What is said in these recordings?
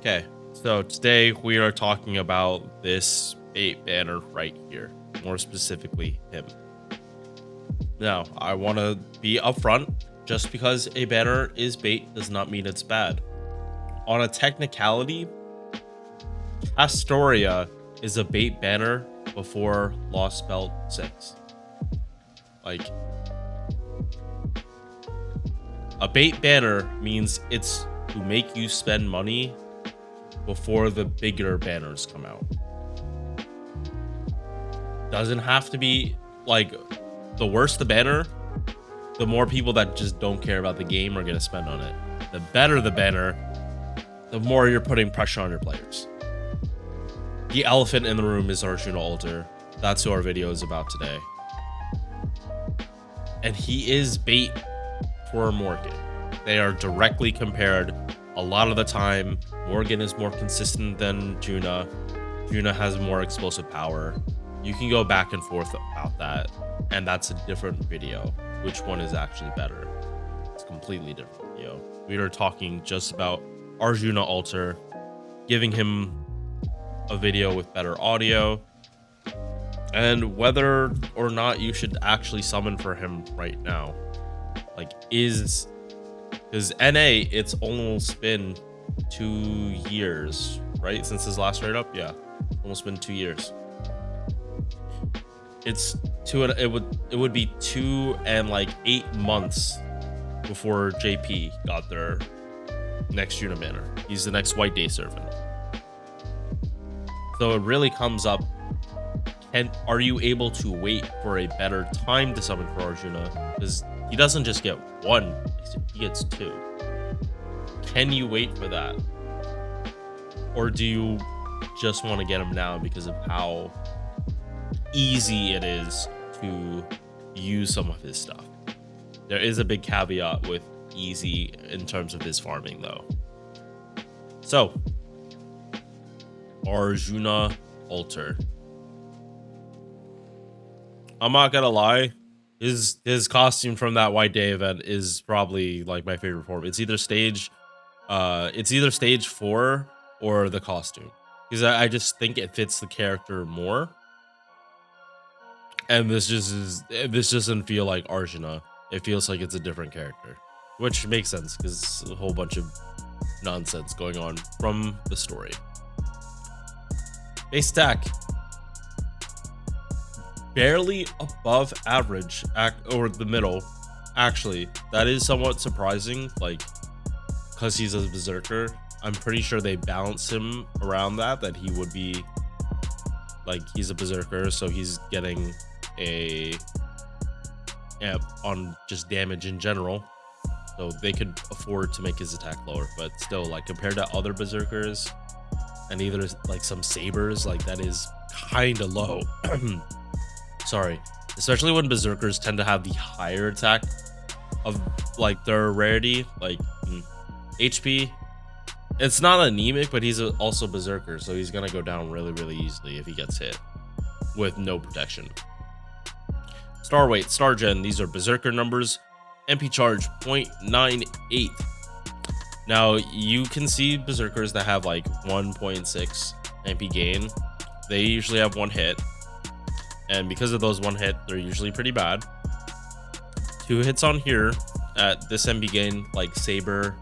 Okay, so today we are talking about this bait banner right here, more specifically him. Now, I want to be upfront. Just because a banner is bait does not mean it's bad. On a technicality, Astoria is a bait banner before Lost Belt 6. Like, a bait banner means it's to make you spend money before the bigger banners come out. Doesn't have to be like the worse the banner, the more people that just don't care about the game are going to spend on it. The better the banner, the more you're putting pressure on your players. The elephant in the room is Arjuna Alter. That's who our video is about today. And he is bait for Morgan. They are directly compared a lot of the time. Morgan is more consistent than Juna. Juna has more explosive power. You can go back and forth about that, and that's a different video. Which one is actually better? It's a completely different video. We are talking just about Arjuna Alter, giving him a video with better audio, and whether or not you should actually summon for him right now. Like, because NA, it's almost been 2 years, right? Since his last raid up? Yeah, almost been 2 years. It would be 2 and like 8 months before JP got their next Juna banner. He's the next White Day Servant. So it really comes up, are you able to wait for a better time to summon for Arjuna? Because he doesn't just get 1, he gets 2. Can you wait for that? Or do you just want to get him now because of how easy it is to use some of his stuff? There is a big caveat with easy in terms of his farming though. So, Arjuna Alter. I'm not gonna lie, his costume from that White Day event is probably like my favorite form. It's either stage 4 or the costume, because I just think it fits the character more. And this doesn't feel like Arjuna. It feels like it's a different character, which makes sense because a whole bunch of nonsense going on from the story. Base stack, barely above average, or the middle. Actually, that is somewhat surprising, like, because he's a berserker. I'm pretty sure they balance him around that he would be like, he's a berserker, so he's getting a amp on just damage in general, so they could afford to make his attack lower. But still, like, compared to other berserkers and either like some sabers, like, that is kind of low. Sorry, especially when berserkers tend to have the higher attack of like their rarity, like HP. It's not anemic, but he's also berserker, so he's gonna go down really easily if he gets hit with no protection. Star weight, star gen, these are berserker numbers. MP charge 0.98. Now you can see berserkers that have like 1.6 MP gain. They usually have 1 hit, and because of those 1 hit, they're usually pretty bad. 2 hits on here at this MP gain, like Saber,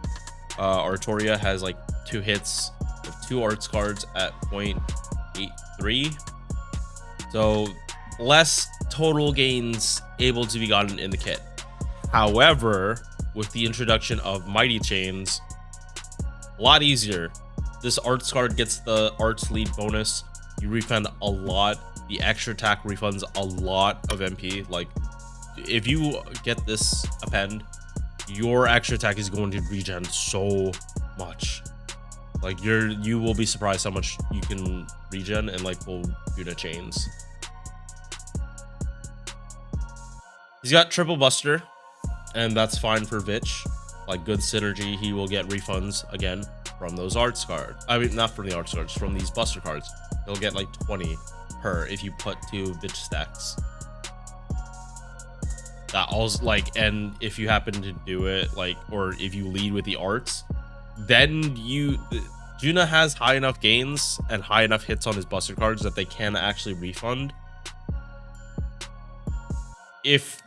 Artoria has like 2 hits with 2 arts cards at 0.83. So less total gains able to be gotten in the kit. However, with the introduction of Mighty Chains, a lot easier. This arts card gets the arts lead bonus. You refund a lot. The extra attack refunds a lot of MP. Like, if you get this append, your extra attack is going to regen so much. Like, you will be surprised how much you can regen and like pull Buddha chains. He's got triple buster, and that's fine for Vich. Like, good synergy. He will get refunds again from those arts cards. I mean, not from the arts cards, from these buster cards. He'll get like 20 per if you put 2 Vich stacks. That also, like, and if you happen to do it, like, or if you lead with the arts, then Juna has high enough gains and high enough hits on his buster cards that they can actually refund. If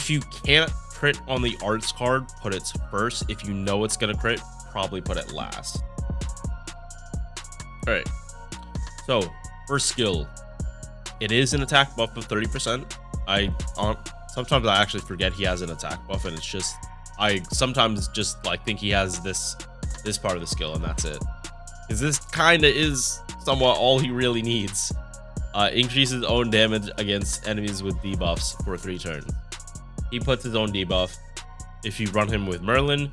you can't crit on the arts card, put it first. If you know it's gonna crit, probably put it last. All right, so first skill, it is an attack buff of 30%. Sometimes I actually forget he has an attack buff, and it's just I sometimes just like think he has this part of the skill, and that's it, because this kind of is somewhat all he really needs. Increases own damage against enemies with debuffs for 3 turns. He puts his own debuff. If you run him with Merlin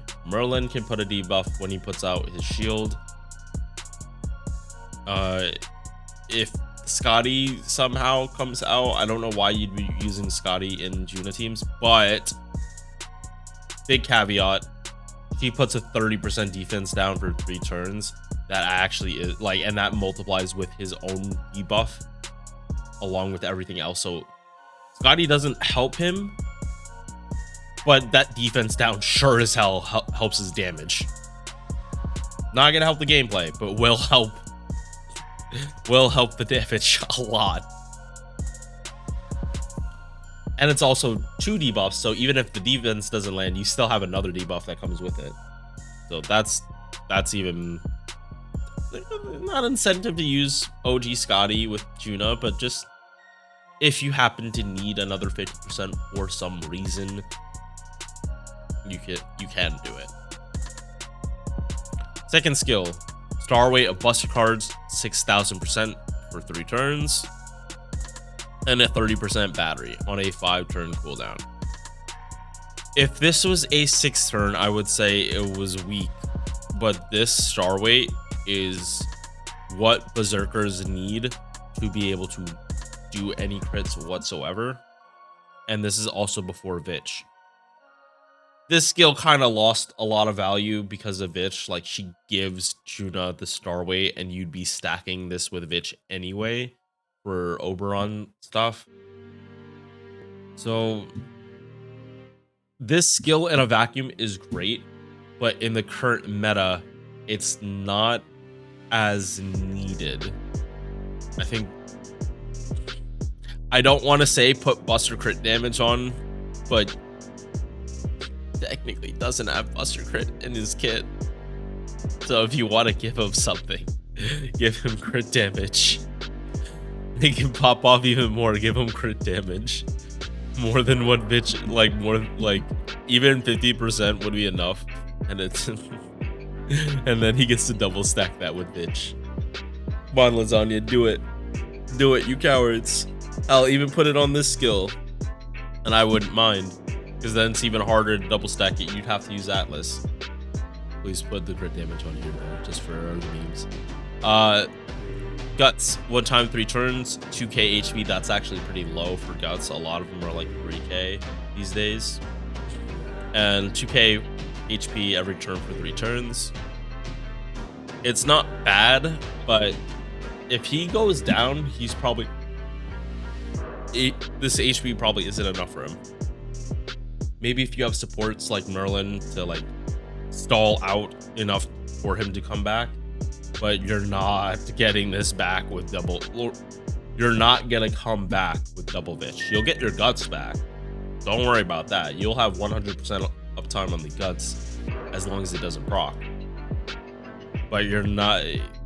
can put a debuff when he puts out his shield. If Scotty somehow comes out, I don't know why you'd be using Scotty in Juna teams, but big caveat, he puts a 30% defense down for 3 turns. That actually is like, and that multiplies with his own debuff along with everything else. So Scotty doesn't help him, but that defense down sure as hell helps his damage. Not gonna help the gameplay, but will help the damage a lot. And it's also 2 debuffs, so even if the defense doesn't land, you still have another debuff that comes with it. So that's even not incentive to use OG Scotty with Juna, but just if you happen to need another 50% for some reason, you can do it. Second skill, star weight of buster cards 6,000% for 3 turns, and a 30% battery on a 5-turn cooldown. If this was a 6th turn, I would say it was weak, but this star weight is what berserkers need to be able to do any crits whatsoever, and this is also before Vitch. This skill kind of lost a lot of value because of Vitch. Like, she gives Juna the star weight, and you'd be stacking this with Vitch anyway for Oberon stuff. So this skill in a vacuum is great, but in the current meta, it's not as needed. I think I don't want to say put buster crit damage on, but technically doesn't have buster crit in his kit. So if you want to give him something, give him crit damage. He can pop off even more, give him crit damage. More than what bitch, like even 50% would be enough. And it's and then he gets to double stack that with bitch. Come on, Lasagna, do it. Do it, you cowards. I'll even put it on this skill, and I wouldn't mind, because then it's even harder to double stack it. You'd have to use Atlas. Please put the crit damage on here, though, just for our memes. Guts, 1 time 3 turns, 2k HP. That's actually pretty low for Guts. A lot of them are like 3k these days. And 2k HP every turn for 3 turns. It's not bad, but if he goes down, he's probably... this HP probably isn't enough for him. Maybe if you have supports like Merlin to like stall out enough for him to come back, but you're not getting this back with double. You're not gonna come back with double Vitch. You'll get your Guts back. Don't worry about that. You'll have 100% uptime on the Guts as long as it doesn't proc. But you're not.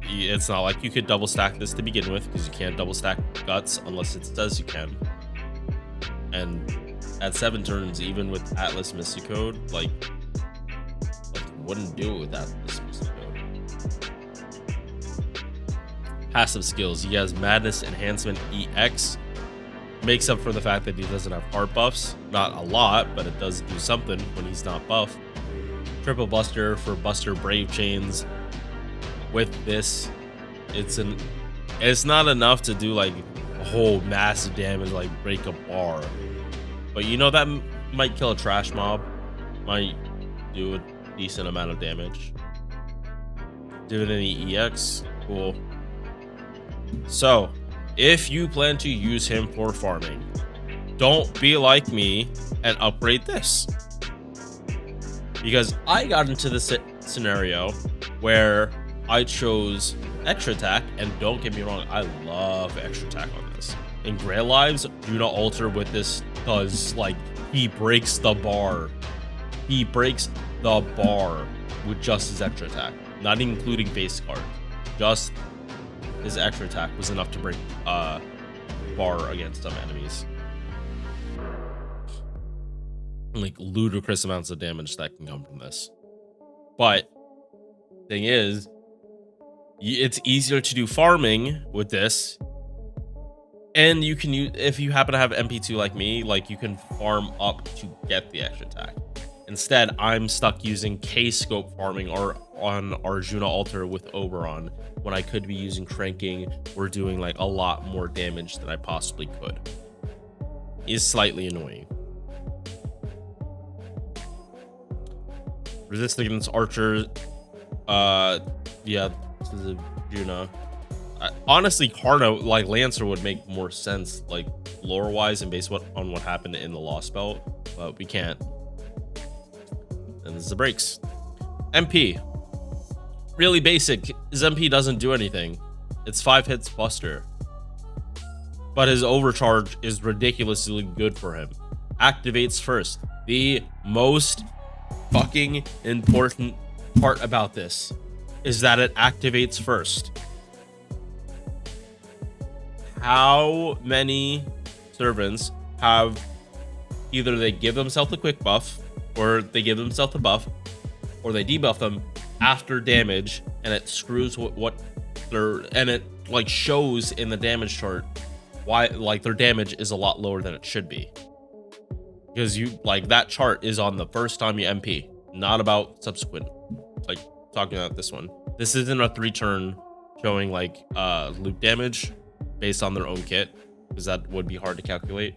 It's not like you could double stack this to begin with, because you can't double stack Guts unless it says you can. And at 7 turns, even with Atlas Mystic Code, like wouldn't do it with Atlas Mystic Code. Passive skills. He has Madness Enhancement EX. Makes up for the fact that he doesn't have heart buffs. Not a lot, but it does do something when he's not buff. Triple Buster for Buster Brave Chains. With this, it's not enough to do like a whole massive damage, like break a bar, but you know that might kill a trash mob, might do a decent amount of damage. Divinity EX, cool. So if you plan to use him for farming, don't be like me and upgrade this, because I got into this scenario where I chose extra attack, and don't get me wrong, I love extra attack on this. In Grey Lives, Arjuna Alter with this does, like, he breaks the bar. He breaks the bar with just his extra attack, not including face guard. Just his extra attack was enough to break bar against some enemies. Like, ludicrous amounts of damage that can come from this. But thing is, it's easier to do farming with this, and you can use, if you happen to have MP2 like me, like, you can farm up to get the extra attack. Instead, I'm stuck using K-scope farming or on Arjuna Alter with Oberon when I could be using cranking or doing like a lot more damage than I possibly could. Is slightly annoying. Resist against archers. Yeah, this is Arjuna. Honestly, Karna, like Lancer, would make more sense, like lore wise and based on what happened in the Lost Belt, but we can't. And this is the breaks. MP. Really basic. His MP doesn't do anything. It's 5 hits Buster. But his overcharge is ridiculously good for him. Activates first. The most fucking important part about this is that it activates first. How many servants have either they give themselves a quick buff, or they give themselves a buff, or they debuff them after damage, and it screws what their, and it like shows in the damage chart why like their damage is a lot lower than it should be, because you like that chart is on the first time you MP, not about subsequent. Like talking about this one, this isn't a 3-turn showing like loot damage based on their own kit, because that would be hard to calculate.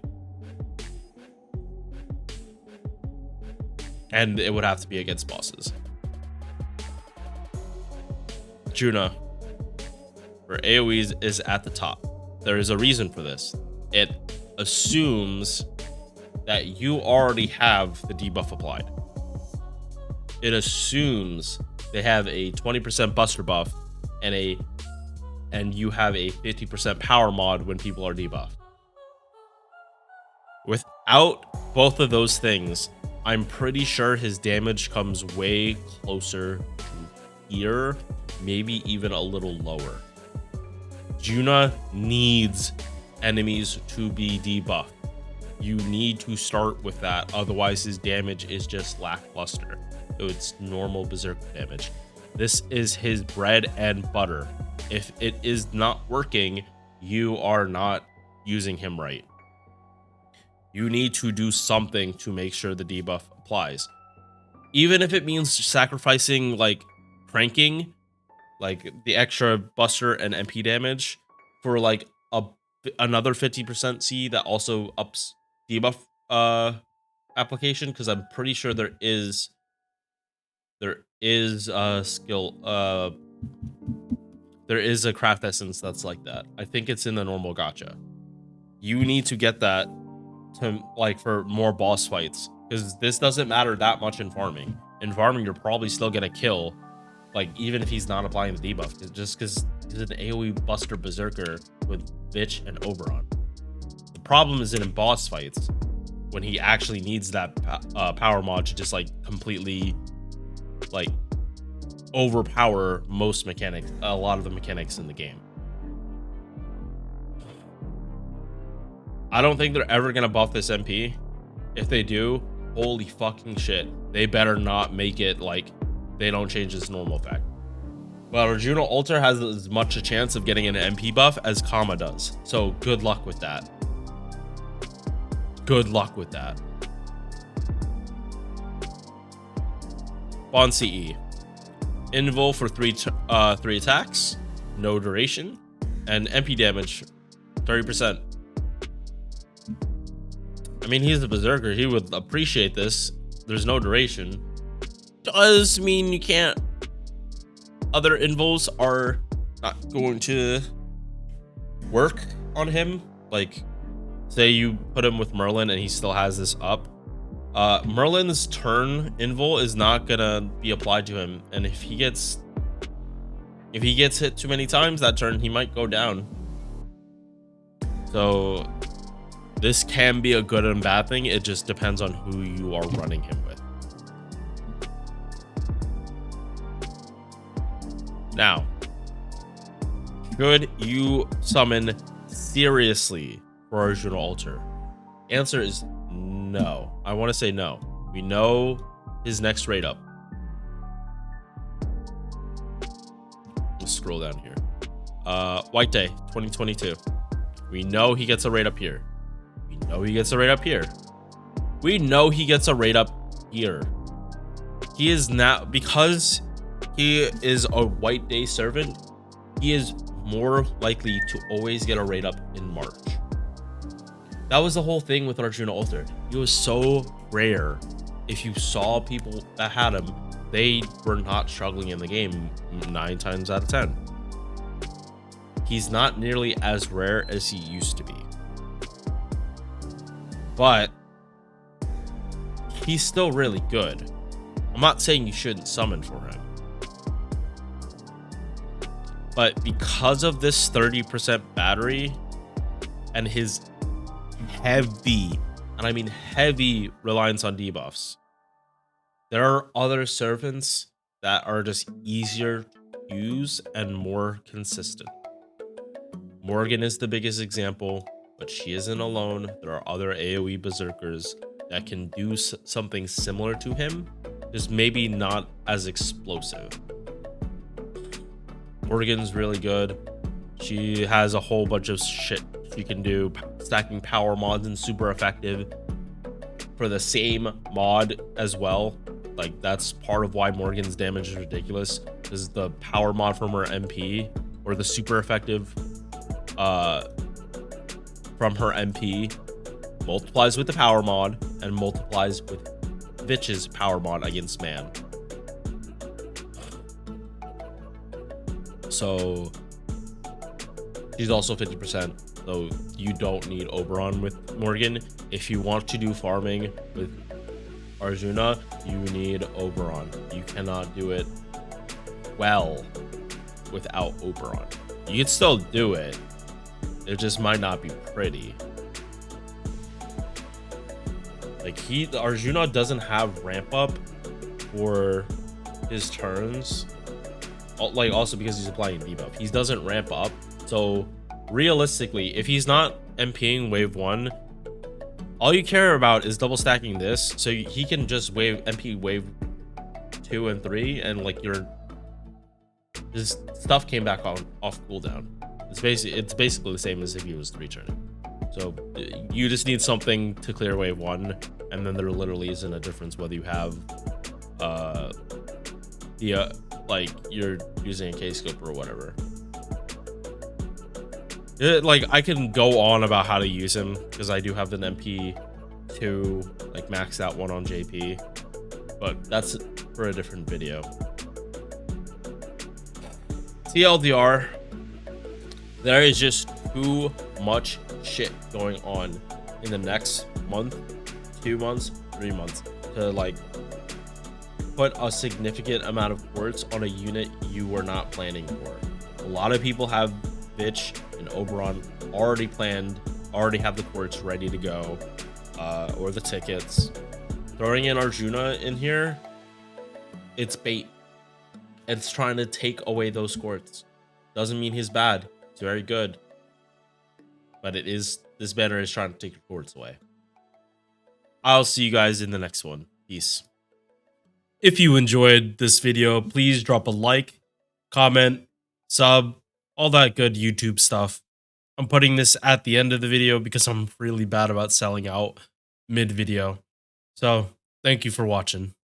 And it would have to be against bosses. Juna, for AoEs, is at the top. There is a reason for this. It assumes that you already have the debuff applied. It assumes they have a 20% buster buff and you have a 50% power mod when people are debuffed. Without both of those things, I'm pretty sure his damage comes way closer to here, maybe even a little lower. Juna needs enemies to be debuffed. You need to start with that, otherwise his damage is just lackluster. It's normal berserker damage. This is his bread and butter. If it is not working, you are not using him right. You need to do something to make sure the debuff applies. Even if it means sacrificing like cranking, like the extra buster and MP damage for like another 50% C that also ups debuff application, because I'm pretty sure there is a skill, there is a craft essence that's like that. I think it's in the normal gacha. You need to get that to like for more boss fights, because this doesn't matter that much in farming. In farming, you're probably still gonna kill, like even if he's not applying the debuff, just because he's an AoE buster berserker with Bitch and Oberon. The problem is in boss fights when he actually needs that power mod to just like completely like overpower most mechanics, a lot of the mechanics in the game. I don't think they're ever gonna buff this MP. If they do, holy fucking shit, they better not make it like they don't change this normal effect. But Arjuna Alter has as much a chance of getting an MP buff as Kama does, so good luck with that. Good luck with that. Bond CE. Invul for 3 attacks, no duration, and MP damage 30%. I mean, he's a berserker, he would appreciate this. There's no duration. Does mean you can't. Other invuls are not going to work on him. Like, say you put him with Merlin and he still has this up. Merlin's turn invul is not gonna be applied to him, and if he gets hit too many times that turn, he might go down. So this can be a good and bad thing. It just depends on who you are running him with. Now, should you summon seriously for Arjuna Alter? Answer is no. I want to say no. We know his next rate up. Let's scroll down here. White Day 2022. We know he gets a rate up here. We know he gets a rate up here. We know he gets a rate up here. He is now, because he is a White Day servant, he is more likely to always get a rate up in March. That was the whole thing with Arjuna Alter. He was so rare. If you saw people that had him, they were not struggling in the game 9 times out of 10. He's not nearly as rare as he used to be. But he's still really good. I'm not saying you shouldn't summon for him. But because of this 30% battery and his heavy, and I mean heavy, reliance on debuffs, there are other servants that are just easier to use and more consistent. Morgan is the biggest example, but she isn't alone. There are other AoE berserkers that can do something similar to him, just maybe not as explosive. Morgan's really good. She has a whole bunch of shit she can do, stacking power mods, and super effective for the same mod as well. Like, that's part of why Morgan's damage is ridiculous, is the power mod from her MP, or the super effective from her MP multiplies with the power mod and multiplies with Vitch's power mod against man. So she's also 50%, so you don't need Oberon with Morgan. If you want to do farming with Arjuna, you need Oberon. You cannot do it well without Oberon. You can still do it. It just might not be pretty. Like, Arjuna doesn't have ramp up for his turns. Like, also because he's applying debuff, he doesn't ramp up. So realistically, if he's not MPing wave 1, all you care about is double stacking this, so he can just MP wave 2 and 3, and like his stuff came back off cooldown. It's basically the same as if he was 3 turning. So you just need something to clear wave 1, and then there literally isn't a difference whether you have like you're using a K-scope or whatever. Like, I can go on about how to use him because I do have an MP2 like maxed out one on JP, but that's for a different video. TLDR, there is just too much shit going on in the next month, 2 months, 3 months to like put a significant amount of quartz on a unit you were not planning for. A lot of people have Bitch and Oberon already planned, already have the quartz ready to go, or the tickets. Throwing in Arjuna in here, it's bait. It's trying to take away those quartz. Doesn't mean he's bad. He's very good. But it is, this banner is trying to take your quartz away. I'll see you guys in the next one. Peace. If you enjoyed this video, please drop a like, comment, sub, all that good YouTube stuff. I'm putting this at the end of the video because I'm really bad about selling out mid-video. So, thank you for watching.